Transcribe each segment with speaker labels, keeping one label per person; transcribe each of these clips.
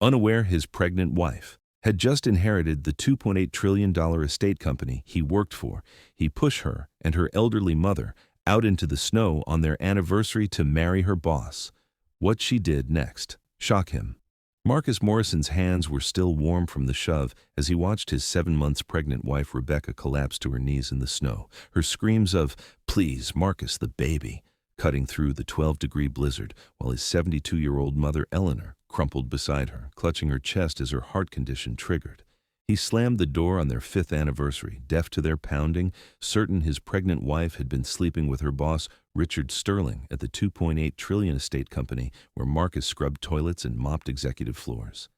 Speaker 1: Unaware his pregnant wife had just inherited the $2.8 trillion estate company he worked for, he pushed her and her elderly mother out into the snow on their anniversary to marry her boss. What she did next shocked him. Marcus Morrison's hands were still warm from the shove as he watched his 7 months pregnant wife Rebecca collapse to her knees in the snow, her screams of, "Please, Marcus, the baby," cutting through the 12-degree blizzard, while his 72-year-old mother Eleanor crumpled beside her, clutching her chest as her heart condition triggered. He slammed the door on their 5th anniversary, deaf to their pounding, certain his pregnant wife had been sleeping with her boss, Richard Sterling, at the $2.8 trillion estate company where Marcus scrubbed toilets and mopped executive floors.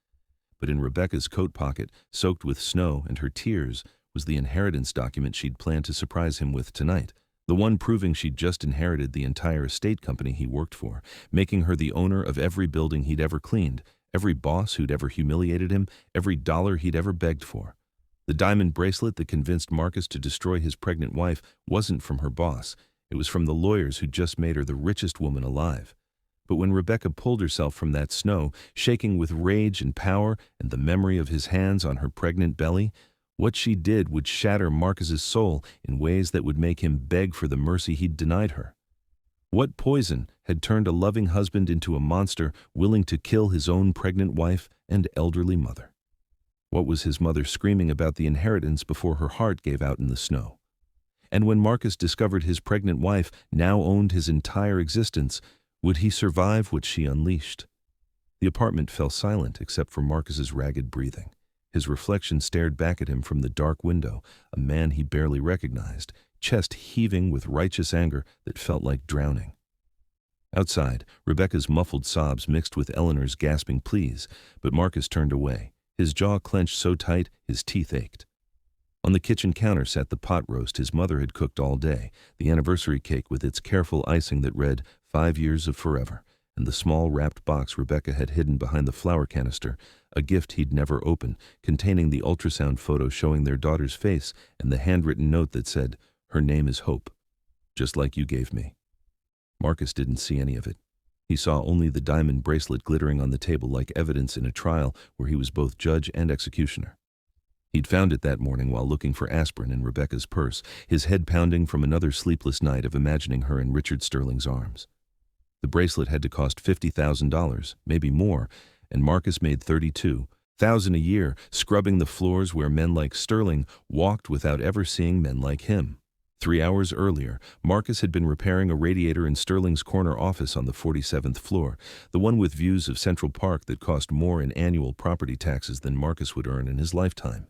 Speaker 1: But in Rebecca's coat pocket, soaked with snow and her tears, was the inheritance document she'd planned to surprise him with tonight, the one proving she'd just inherited the entire estate company he worked for, making her the owner of every building he'd ever cleaned, every boss who'd ever humiliated him, every dollar he'd ever begged for. The diamond bracelet that convinced Marcus to destroy his pregnant wife wasn't from her boss. It was from the lawyers who just made her the richest woman alive. But when Rebecca pulled herself from that snow, shaking with rage and power and the memory of his hands on her pregnant belly, what she did would shatter Marcus's soul in ways that would make him beg for the mercy he'd denied her. What poison had turned a loving husband into a monster willing to kill his own pregnant wife and elderly mother? What was his mother screaming about the inheritance before her heart gave out in the snow? And when Marcus discovered his pregnant wife now owned his entire existence, would he survive what she unleashed? The apartment fell silent except for Marcus's ragged breathing. His reflection stared back at him from the dark window, a man he barely recognized, chest heaving with righteous anger that felt like drowning. Outside, Rebecca's muffled sobs mixed with Eleanor's gasping pleas, but Marcus turned away, his jaw clenched so tight his teeth ached. On the kitchen counter sat the pot roast his mother had cooked all day, the anniversary cake with its careful icing that read 5 years of forever, and the small wrapped box Rebecca had hidden behind the flour canister, a gift he'd never opened, containing the ultrasound photo showing their daughter's face and the handwritten note that said, "Her name is Hope, just like you gave me." Marcus didn't see any of it. He saw only the diamond bracelet glittering on the table like evidence in a trial where he was both judge and executioner. He'd found it that morning while looking for aspirin in Rebecca's purse, his head pounding from another sleepless night of imagining her in Richard Sterling's arms. The bracelet had to cost $50,000, maybe more, and Marcus made $32,000 a year, scrubbing the floors where men like Sterling walked without ever seeing men like him. 3 hours earlier, Marcus had been repairing a radiator in Sterling's corner office on the 47th floor, the one with views of Central Park that cost more in annual property taxes than Marcus would earn in his lifetime.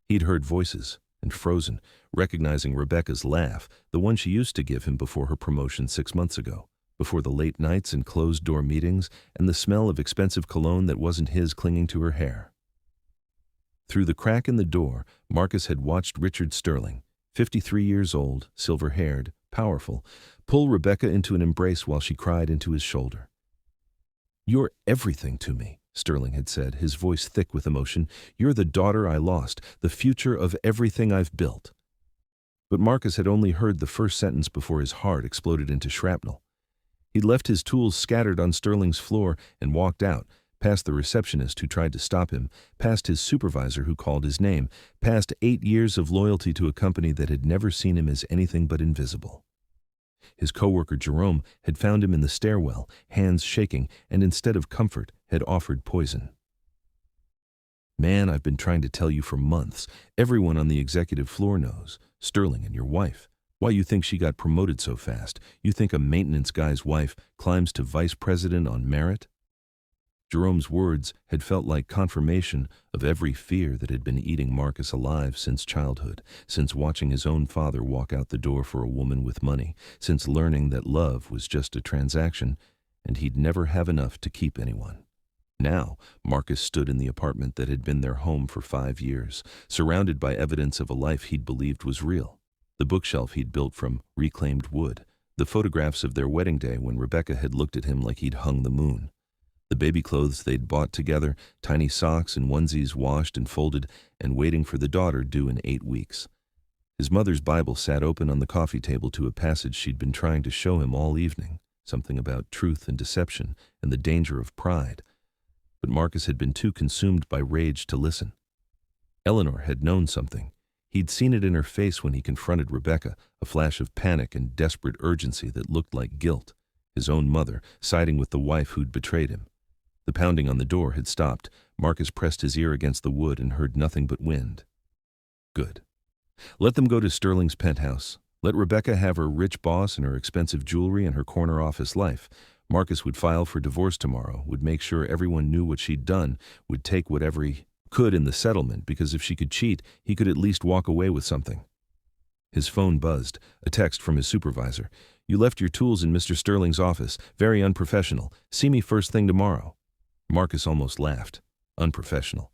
Speaker 1: He'd heard voices and frozen, recognizing Rebecca's laugh, the one she used to give him before her promotion 6 months ago, before the late nights and closed-door meetings and the smell of expensive cologne that wasn't his clinging to her hair. Through the crack in the door, Marcus had watched Richard Sterling, 53 years old, silver-haired, powerful, pull Rebecca into an embrace while she cried into his shoulder. "You're everything to me," Sterling had said, his voice thick with emotion. "You're the daughter I lost, the future of everything I've built." But Marcus had only heard the first sentence before his heart exploded into shrapnel. He'd left his tools scattered on Sterling's floor and walked out, past the receptionist who tried to stop him, past his supervisor who called his name, past 8 years of loyalty to a company that had never seen him as anything but invisible. His coworker Jerome had found him in the stairwell, hands shaking, and instead of comfort, had offered poison. "Man, I've been trying to tell you for months. Everyone on the executive floor knows. Sterling and your wife. Why you think she got promoted so fast? You think a maintenance guy's wife climbs to vice president on merit?" Jerome's words had felt like confirmation of every fear that had been eating Marcus alive since childhood, since watching his own father walk out the door for a woman with money, since learning that love was just a transaction and he'd never have enough to keep anyone. Now, Marcus stood in the apartment that had been their home for 5 years, surrounded by evidence of a life he'd believed was real. The bookshelf he'd built from reclaimed wood, the photographs of their wedding day when Rebecca had looked at him like he'd hung the moon. The baby clothes they'd bought together, tiny socks and onesies washed and folded and waiting for the daughter due in 8 weeks. His mother's Bible sat open on the coffee table to a passage she'd been trying to show him all evening, something about truth and deception and the danger of pride. but Marcus had been too consumed by rage to listen. Eleanor had known something. He'd seen it in her face when he confronted Rebecca, a flash of panic and desperate urgency that looked like guilt, his own mother siding with the wife who'd betrayed him. The pounding on the door had stopped. Marcus pressed his ear against the wood and heard nothing but wind. Good. Let them go to Sterling's penthouse. Let Rebecca have her rich boss and her expensive jewelry and her corner office life. Marcus would file for divorce tomorrow, would make sure everyone knew what she'd done, would take whatever he could in the settlement, because if she could cheat, he could at least walk away with something. His phone buzzed, a text from his supervisor. You left your tools in Mr. Sterling's office. Very unprofessional. See me first thing tomorrow. Marcus almost laughed. Unprofessional.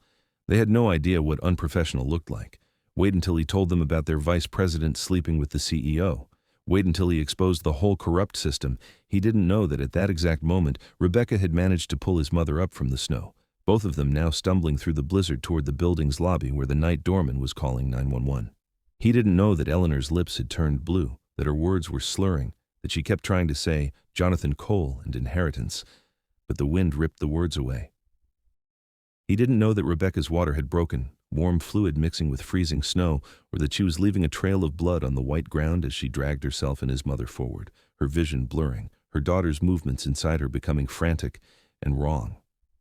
Speaker 1: They had no idea what unprofessional looked like. Wait until he told them about their vice president sleeping with the CEO. Wait until he exposed the whole corrupt system. He didn't know that at that exact moment, Rebecca had managed to pull his mother up from the snow, both of them now stumbling through the blizzard toward the building's lobby where the night doorman was calling 911. He didn't know that Eleanor's lips had turned blue, that her words were slurring, that she kept trying to say Jonathan Cole and inheritance, but the wind ripped the words away. He didn't know that Rebecca's water had broken, warm fluid mixing with freezing snow, or that she was leaving a trail of blood on the white ground as she dragged herself and his mother forward, her vision blurring, her daughter's movements inside her becoming frantic and wrong.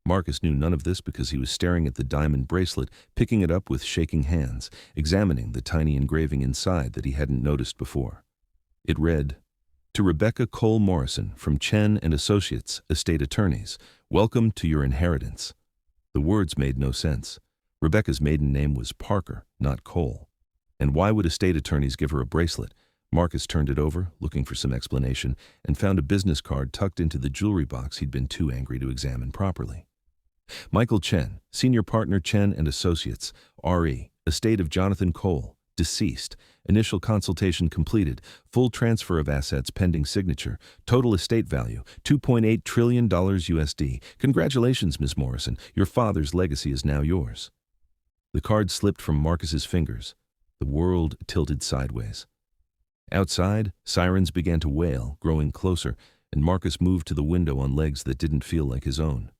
Speaker 1: Marcus knew none of this because he was staring at the diamond bracelet, picking it up with shaking hands, examining the tiny engraving inside that he hadn't noticed before. It read, To Rebecca Cole Morrison from Chen and Associates, Estate Attorneys, welcome to your inheritance. The words made no sense. Rebecca's maiden name was Parker, not Cole. And why would estate attorneys give her a bracelet? Marcus turned it over, looking for some explanation, and found a business card tucked into the jewelry box he'd been too angry to examine properly. Michael Chen, Senior Partner Chen and Associates, R.E., Estate of Jonathan Cole, deceased. Initial consultation completed. Full transfer of assets pending signature. Total estate value, $2.8 trillion USD. Congratulations, Ms. Morrison. Your father's legacy is now yours. The card slipped from Marcus's fingers. The world tilted sideways. Outside, sirens began to wail, growing closer, and Marcus moved to the window on legs that didn't feel like his own.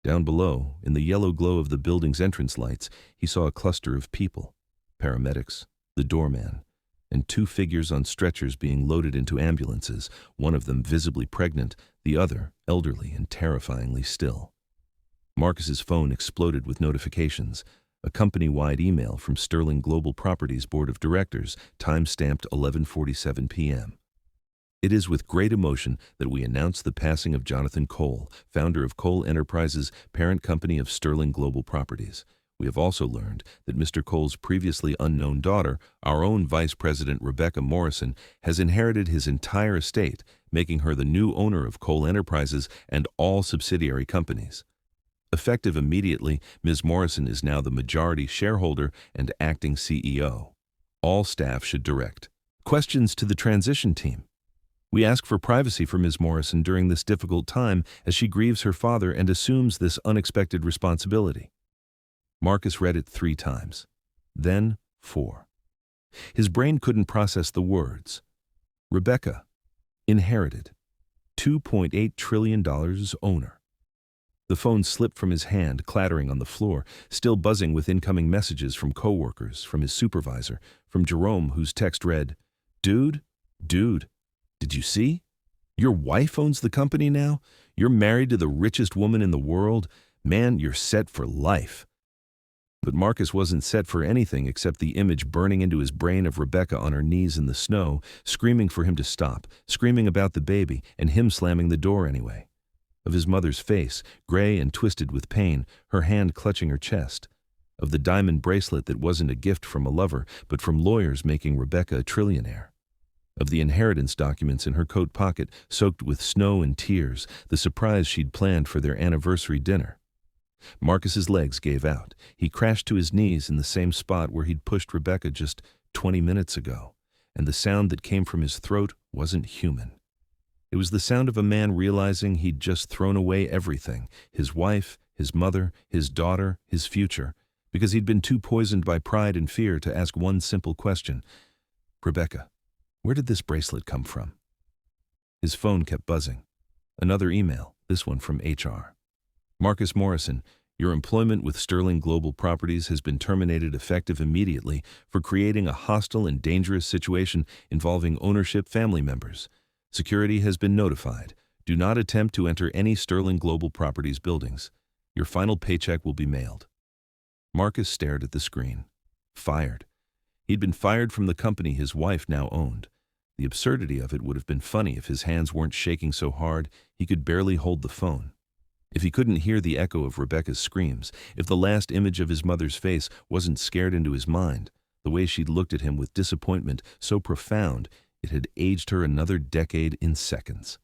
Speaker 1: Down below, in the yellow glow of the building's entrance lights, he saw a cluster of people, paramedics, the doorman, and two figures on stretchers being loaded into ambulances, one of them visibly pregnant, the other elderly and terrifyingly still. Marcus's phone exploded with notifications, a company-wide email from Sterling Global Properties Board of Directors, time-stamped 11:47 p.m. It is with great emotion that we announce the passing of Jonathan Cole, founder of Cole Enterprises, parent company of Sterling Global Properties. We have also learned that Mr. Cole's previously unknown daughter, our own Vice President Rebecca Morrison, has inherited his entire estate, making her the new owner of Cole Enterprises and all subsidiary companies. Effective immediately, Ms. Morrison is now the majority shareholder and acting CEO. All staff should direct questions to the transition team. We ask for privacy for Ms. Morrison during this difficult time as she grieves her father and assumes this unexpected responsibility. Marcus read it 3 times, then 4. His brain couldn't process the words. Rebecca, inherited, $2.8 trillion owner. The phone slipped from his hand, clattering on the floor, still buzzing with incoming messages from coworkers, from his supervisor, from Jerome, whose text read, Dude, did you see? Your wife owns the company now? You're married to the richest woman in the world? Man, you're set for life. But Marcus wasn't set for anything except the image burning into his brain of Rebecca on her knees in the snow, screaming for him to stop, screaming about the baby, and him slamming the door anyway. Of his mother's face, gray and twisted with pain, her hand clutching her chest. Of the diamond bracelet that wasn't a gift from a lover, but from lawyers making Rebecca a trillionaire. Of the inheritance documents in her coat pocket, soaked with snow and tears, the surprise she'd planned for their anniversary dinner. Marcus's legs gave out. He crashed to his knees in the same spot where he'd pushed Rebecca just 20 minutes ago, and the sound that came from his throat wasn't human. It was the sound of a man realizing he'd just thrown away everything, his wife, his mother, his daughter, his future, because he'd been too poisoned by pride and fear to ask one simple question. Rebecca, where did this bracelet come from? His phone kept buzzing. Another email, this one from HR. Marcus Morrison, your employment with Sterling Global Properties has been terminated effective immediately for creating a hostile and dangerous situation involving ownership family members. Security has been notified. Do not attempt to enter any Sterling Global Properties buildings. Your final paycheck will be mailed. Marcus stared at the screen. Fired. He'd been fired from the company his wife now owned. The absurdity of it would have been funny if his hands weren't shaking so hard he could barely hold the phone. If he couldn't hear the echo of Rebecca's screams, if the last image of his mother's face wasn't scared into his mind, the way she'd looked at him with disappointment so profound it had aged her another decade in seconds.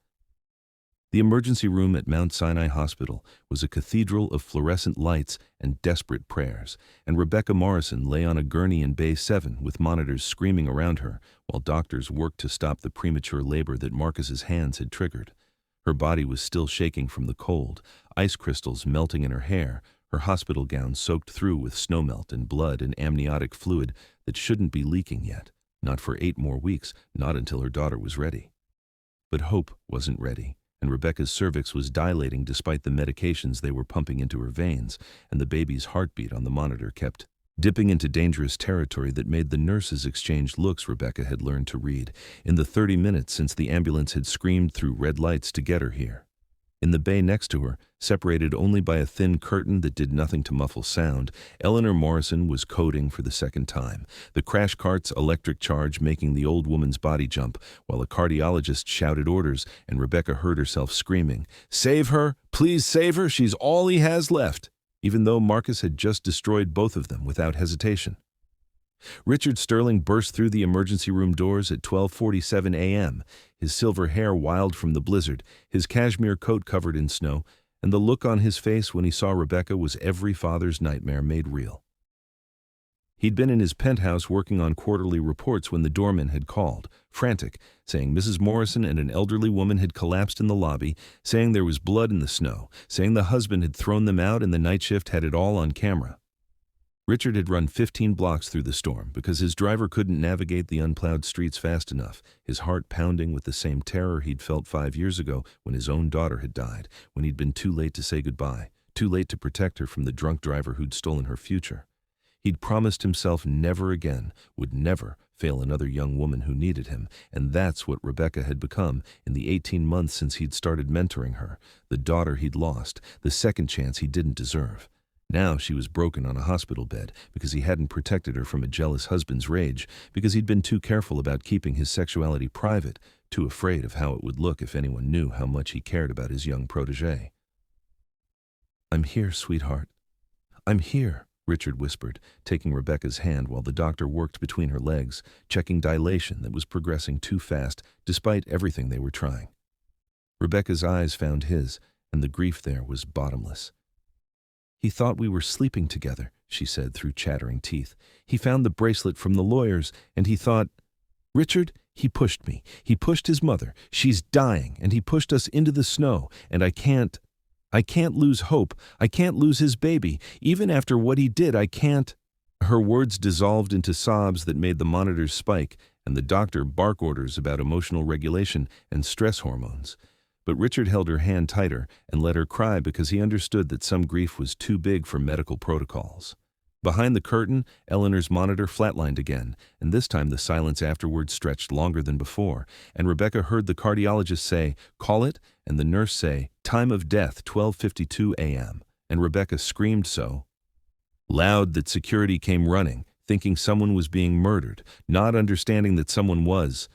Speaker 1: The emergency room at Mount Sinai Hospital was a cathedral of fluorescent lights and desperate prayers, and Rebecca Morrison lay on a gurney in Bay 7 with monitors screaming around her while doctors worked to stop the premature labor that Marcus's hands had triggered. Her body was still shaking from the cold, ice crystals melting in her hair, her hospital gown soaked through with snowmelt and blood and amniotic fluid that shouldn't be leaking yet, not for 8 more weeks, not until her daughter was ready. But Hope wasn't ready, and Rebecca's cervix was dilating despite the medications they were pumping into her veins, and the baby's heartbeat on the monitor kept dipping into dangerous territory that made the nurses exchange looks Rebecca had learned to read in the 30 minutes since the ambulance had screamed through red lights to get her here. In the bay next to her, separated only by a thin curtain that did nothing to muffle sound, Eleanor Morrison was coding for the second time, the crash cart's electric charge making the old woman's body jump, while a cardiologist shouted orders and Rebecca heard herself screaming, "Save her! Please save her! She's all he has left!" even though Marcus had just destroyed both of them without hesitation. Richard Sterling burst through the emergency room doors at 12:47 a.m., his silver hair wild from the blizzard, his cashmere coat covered in snow, and the look on his face when he saw Rebecca was every father's nightmare made real. He'd been in his penthouse working on quarterly reports when the doorman had called, frantic, saying Mrs. Morrison and an elderly woman had collapsed in the lobby, saying there was blood in the snow, saying the husband had thrown them out and the night shift had it all on camera. Richard had run 15 blocks through the storm because his driver couldn't navigate the unplowed streets fast enough, his heart pounding with the same terror he'd felt 5 years ago when his own daughter had died, when he'd been too late to say goodbye, too late to protect her from the drunk driver who'd stolen her future. He'd promised himself never again, would never fail another young woman who needed him, and that's what Rebecca had become in the 18 months since he'd started mentoring her, the daughter he'd lost, the second chance he didn't deserve. Now she was broken on a hospital bed because he hadn't protected her from a jealous husband's rage, because he'd been too careful about keeping his sexuality private, too afraid of how it would look if anyone knew how much he cared about his young protégé. "I'm here, sweetheart. I'm here," Richard whispered, taking Rebecca's hand while the doctor worked between her legs, checking dilation that was progressing too fast despite everything they were trying. Rebecca's eyes found his, and the grief there was bottomless. "He thought we were sleeping together," she said through chattering teeth. "He found the bracelet from the lawyers, and he thought, Richard, he pushed me. He pushed his mother. She's dying, and he pushed us into the snow, and I can't lose Hope. I can't lose his baby. Even after what he did, I can't." Her words dissolved into sobs that made the monitors spike and the doctor bark orders about emotional regulation and stress hormones. But Richard held her hand tighter and let her cry because he understood that some grief was too big for medical protocols. Behind the curtain, Eleanor's monitor flatlined again, and this time the silence afterward stretched longer than before, and Rebecca heard the cardiologist say, "Call it," and the nurse say, "Time of death, 12:52 a.m., and Rebecca screamed so loud that security came running, thinking someone was being murdered, not understanding that someone was,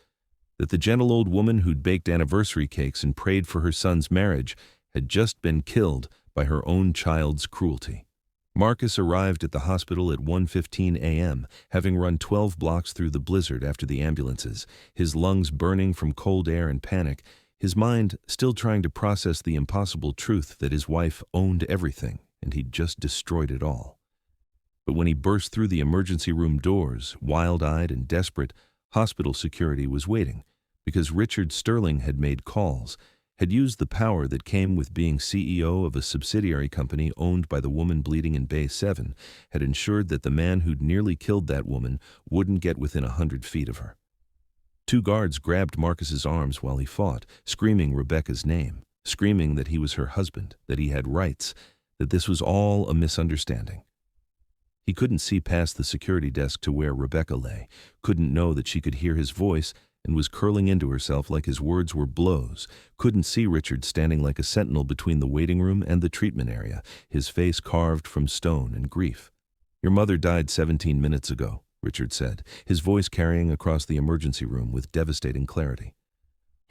Speaker 1: that the gentle old woman who'd baked anniversary cakes and prayed for her son's marriage had just been killed by her own child's cruelty. Marcus arrived at the hospital at 1:15 a.m., having run 12 blocks through the blizzard after the ambulances, his lungs burning from cold air and panic, his mind still trying to process the impossible truth that his wife owned everything and he'd just destroyed it all. But when he burst through the emergency room doors, wild-eyed and desperate, hospital security was waiting, because Richard Sterling had made calls, had used the power that came with being CEO of a subsidiary company owned by the woman bleeding in Bay 7, had ensured that the man who'd nearly killed that woman wouldn't get within 100 feet of her. 2 guards grabbed Marcus's arms while he fought, screaming Rebecca's name. screaming that he was her husband, that he had rights, that this was all a misunderstanding. He couldn't see past the security desk to where Rebecca lay, couldn't know that she could hear his voice and was curling into herself like his words were blows, couldn't see Richard standing like a sentinel between the waiting room and the treatment area, his face carved from stone and grief. "Your mother died 17 minutes ago," Richard said, his voice carrying across the emergency room with devastating clarity.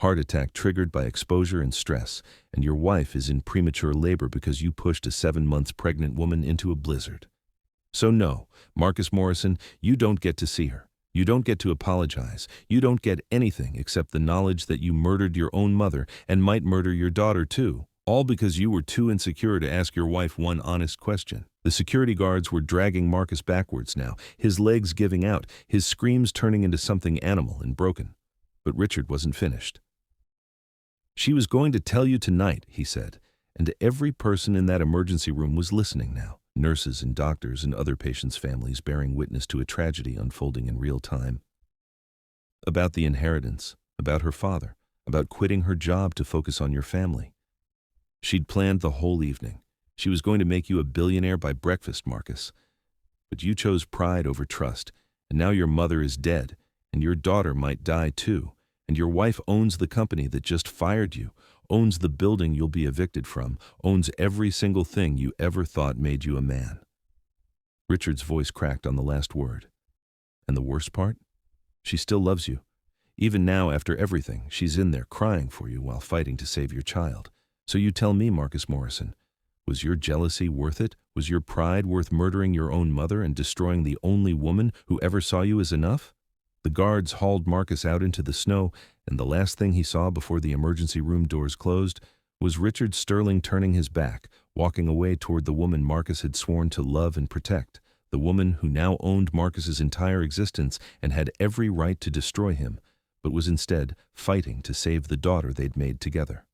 Speaker 1: "Heart attack triggered by exposure and stress, and your wife is in premature labor because you pushed a 7 months pregnant woman into a blizzard. So no, Marcus Morrison, you don't get to see her. You don't get to apologize. You don't get anything except the knowledge that you murdered your own mother and might murder your daughter too, all because you were too insecure to ask your wife one honest question." The security guards were dragging Marcus backwards now, his legs giving out, his screams turning into something animal and broken. But Richard wasn't finished. "She was going to tell you tonight," he said, and every person in that emergency room was listening now. Nurses and doctors and other patients' families bearing witness to a tragedy unfolding in real time. About the inheritance, about her father, about quitting her job to focus on your family. She'd planned the whole evening. She was going to make you a billionaire by breakfast, Marcus. But you chose pride over trust, and now your mother is dead, and your daughter might die too, and your wife owns the company that just fired you, owns the building you'll be evicted from, owns every single thing you ever thought made you a man." Richard's voice cracked on the last word. "And the worst part? She still loves you. Even now, after everything, she's in there crying for you while fighting to save your child. So you tell me, Marcus Morrison, was your jealousy worth it? Was your pride worth murdering your own mother and destroying the only woman who ever saw you as enough?" The guards hauled Marcus out into the snow, and the last thing he saw before the emergency room doors closed was Richard Sterling turning his back, walking away toward the woman Marcus had sworn to love and protect, the woman who now owned Marcus's entire existence and had every right to destroy him, but was instead fighting to save the daughter they'd made together.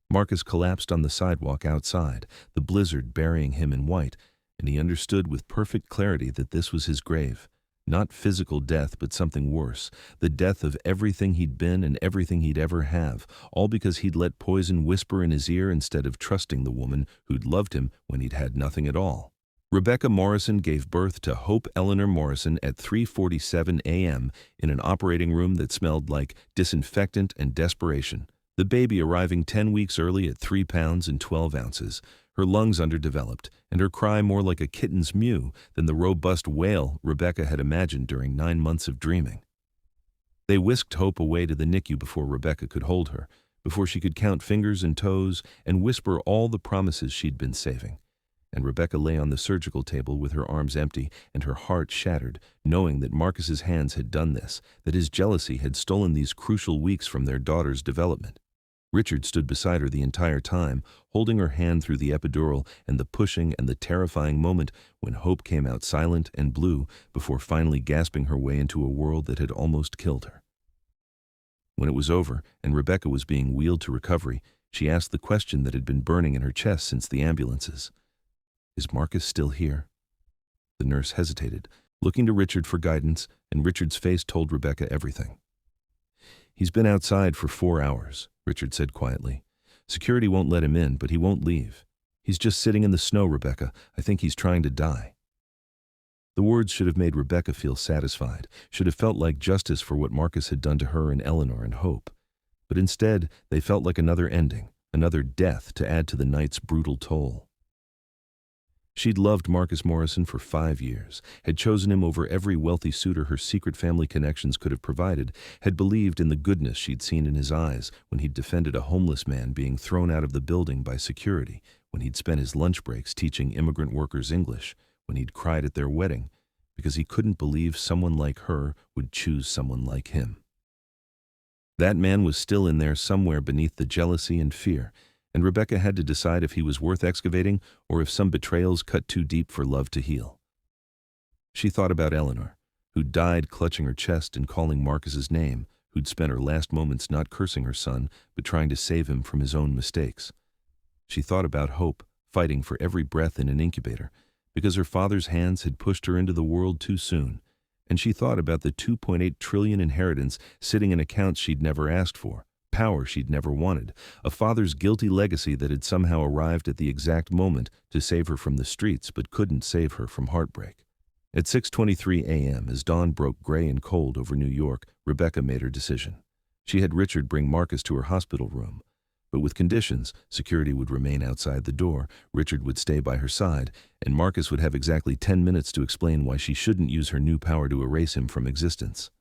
Speaker 1: Marcus collapsed on the sidewalk outside, the blizzard burying him in white, and he understood with perfect clarity that this was his grave. Not physical death, but something worse, the death of everything he'd been and everything he'd ever have, all because he'd let poison whisper in his ear instead of trusting the woman who'd loved him when he'd had nothing at all. Rebecca Morrison gave birth to Hope Eleanor Morrison at 3:47 a.m. in an operating room that smelled like disinfectant and desperation, the baby arriving 10 weeks early at 3 pounds and 12 ounces, her lungs underdeveloped, and her cry more like a kitten's mew than the robust wail Rebecca had imagined during 9 months of dreaming. They whisked Hope away to the NICU before Rebecca could hold her, before she could count fingers and toes and whisper all the promises she'd been saving. And Rebecca lay on the surgical table with her arms empty and her heart shattered, knowing that Marcus's hands had done this, that his jealousy had stolen these crucial weeks from their daughter's development. Richard stood beside her the entire time, holding her hand through the epidural and the pushing and the terrifying moment when Hope came out silent and blue before finally gasping her way into a world that had almost killed her. When it was over and Rebecca was being wheeled to recovery, she asked the question that had been burning in her chest since the ambulances. "Is Marcus still here?" The nurse hesitated, looking to Richard for guidance, and Richard's face told Rebecca everything. "He's been outside for 4 hours. Richard said quietly. "Security won't let him in, but he won't leave. He's just sitting in the snow, Rebecca. I think he's trying to die." The words should have made Rebecca feel satisfied, should have felt like justice for what Marcus had done to her and Eleanor and Hope. But instead, they felt like another ending, another death to add to the night's brutal toll. She'd loved Marcus Morrison for 5 years, had chosen him over every wealthy suitor her secret family connections could have provided, had believed in the goodness she'd seen in his eyes when he'd defended a homeless man being thrown out of the building by security, when he'd spent his lunch breaks teaching immigrant workers English, when he'd cried at their wedding, because he couldn't believe someone like her would choose someone like him. That man was still in there somewhere beneath the jealousy and fear, and Rebecca had to decide if he was worth excavating or if some betrayals cut too deep for love to heal. She thought about Eleanor, who'd died clutching her chest and calling Marcus's name, who'd spent her last moments not cursing her son, but trying to save him from his own mistakes. She thought about Hope, fighting for every breath in an incubator, because her father's hands had pushed her into the world too soon, and she thought about the $2.8 trillion inheritance sitting in accounts she'd never asked for, power she'd never wanted, a father's guilty legacy that had somehow arrived at the exact moment to save her from the streets but couldn't save her from heartbreak. At 6:23 a.m., as dawn broke gray and cold over New York, Rebecca made her decision. She had Richard bring Marcus to her hospital room. But with conditions: security would remain outside the door, Richard would stay by her side, and Marcus would have exactly 10 minutes to explain why she shouldn't use her new power to erase him from existence.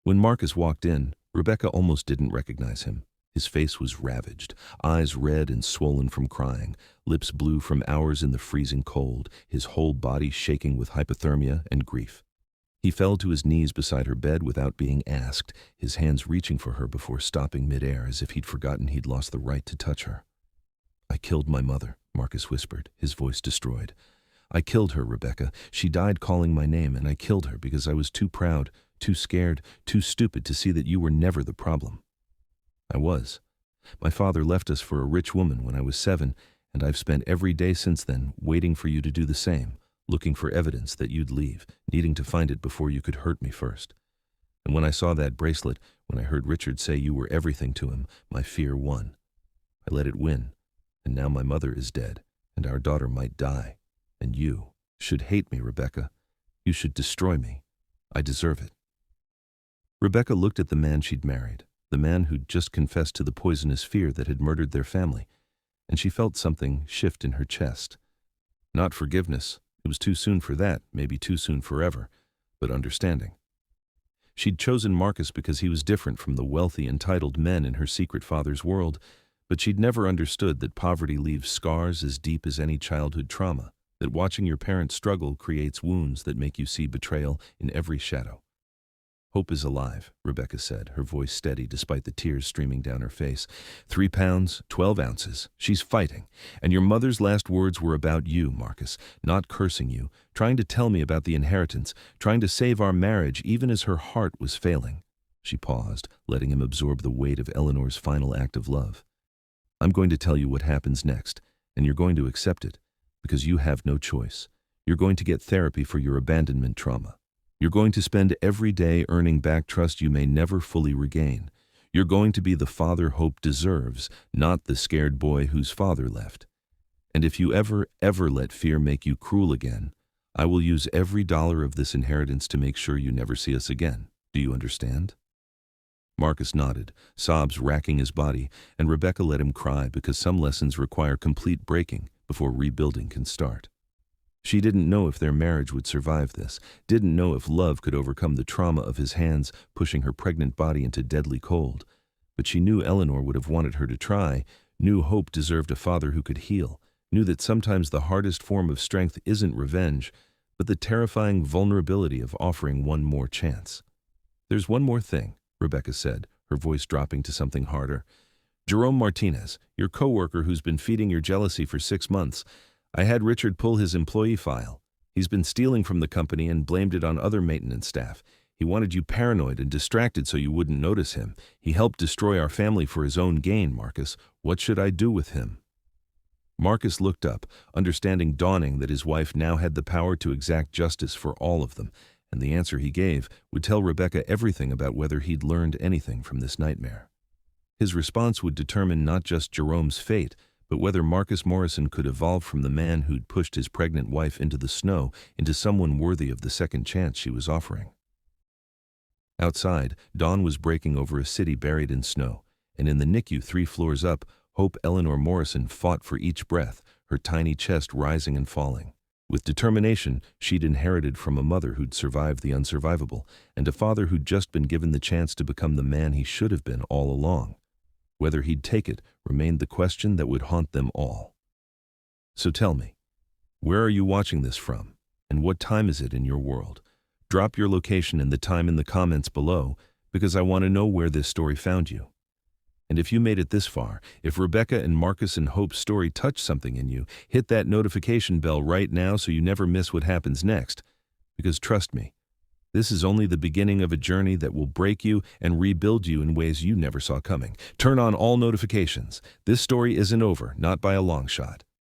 Speaker 1: When Marcus walked in, Rebecca almost didn't recognize him. His face was ravaged, eyes red and swollen from crying, lips blue from hours in the freezing cold, his whole body shaking with hypothermia and grief. He fell to his knees beside her bed without being asked, his hands reaching for her before stopping midair as if he'd forgotten he'd lost the right to touch her. "I killed my mother," Marcus whispered, his voice destroyed. "I killed her, Rebecca. She died calling my name, and I killed her because I was too proud, too scared, too stupid to see that you were never the problem." "I was. My father left us for a rich woman when I was 7, and I've spent every day since then waiting for you to do the same, looking for evidence that you'd leave, needing to find it before you could hurt me first. And when I saw that bracelet, when I heard Richard say you were everything to him, my fear won. I let it win, and now my mother is dead, and our daughter might die. And you should hate me, Rebecca. You should destroy me. I deserve it." Rebecca looked at the man she'd married, the man who'd just confessed to the poisonous fear that had murdered their family, and she felt something shift in her chest. Not forgiveness. It was too soon for that, maybe too soon forever, but understanding. She'd chosen Marcus because he was different from the wealthy, entitled men in her secret father's world, but she'd never understood that poverty leaves scars as deep as any childhood trauma, that watching your parents struggle creates wounds that make you see betrayal in every shadow. "Hope is alive," Rebecca said, her voice steady despite the tears streaming down her face. 3 pounds, 12 ounces. She's fighting. And your mother's last words were about you, Marcus, not cursing you, trying to tell me about the inheritance, trying to save our marriage even as her heart was failing." She paused, letting him absorb the weight of Eleanor's final act of love. "I'm going to tell you what happens next, and you're going to accept it, because you have no choice. You're going to get therapy for your abandonment trauma. You're going to spend every day earning back trust you may never fully regain. You're going to be the father Hope deserves, not the scared boy whose father left. And if you ever let fear make you cruel again, I will use every dollar of this inheritance to make sure you never see us again. Do you understand?" Marcus nodded, sobs racking his body, and Rebecca let him cry because some lessons require complete breaking before rebuilding can start. She didn't know if their marriage would survive this, didn't know if love could overcome the trauma of his hands pushing her pregnant body into deadly cold. But she knew Eleanor would have wanted her to try, knew Hope deserved a father who could heal, knew that sometimes the hardest form of strength isn't revenge, but the terrifying vulnerability of offering one more chance. "There's one more thing," Rebecca said, her voice dropping to something harder. "Jerome Martinez, your coworker who's been feeding your jealousy for 6 months, I had Richard pull his employee file. He's been stealing from the company and blamed it on other maintenance staff. He wanted you paranoid and distracted so you wouldn't notice him. He helped destroy our family for his own gain, Marcus. What should I do with him?" Marcus looked up, understanding dawning that his wife now had the power to exact justice for all of them, and the answer he gave would tell Rebecca everything about whether he'd learned anything from this nightmare. His response would determine not just Jerome's fate, but whether Marcus Morrison could evolve from the man who'd pushed his pregnant wife into the snow into someone worthy of the second chance she was offering. Outside, dawn was breaking over a city buried in snow, and in the NICU 3 floors up, Hope Eleanor Morrison fought for each breath, her tiny chest rising and falling. With determination she'd inherited from a mother who'd survived the unsurvivable, and a father who'd just been given the chance to become the man he should have been all along. Whether he'd take it remained the question that would haunt them all. "So tell me, where are you watching this from, and what time is it in your world? Drop your location and the time in the comments below, because I want to know where this story found you. And if you made it this far, if Rebecca and Marcus and Hope's story touched something in you, hit that notification bell right now so you never miss what happens next. Because trust me, this is only the beginning of a journey that will break you and rebuild you in ways you never saw coming. Turn on all notifications. This story isn't over, not by a long shot.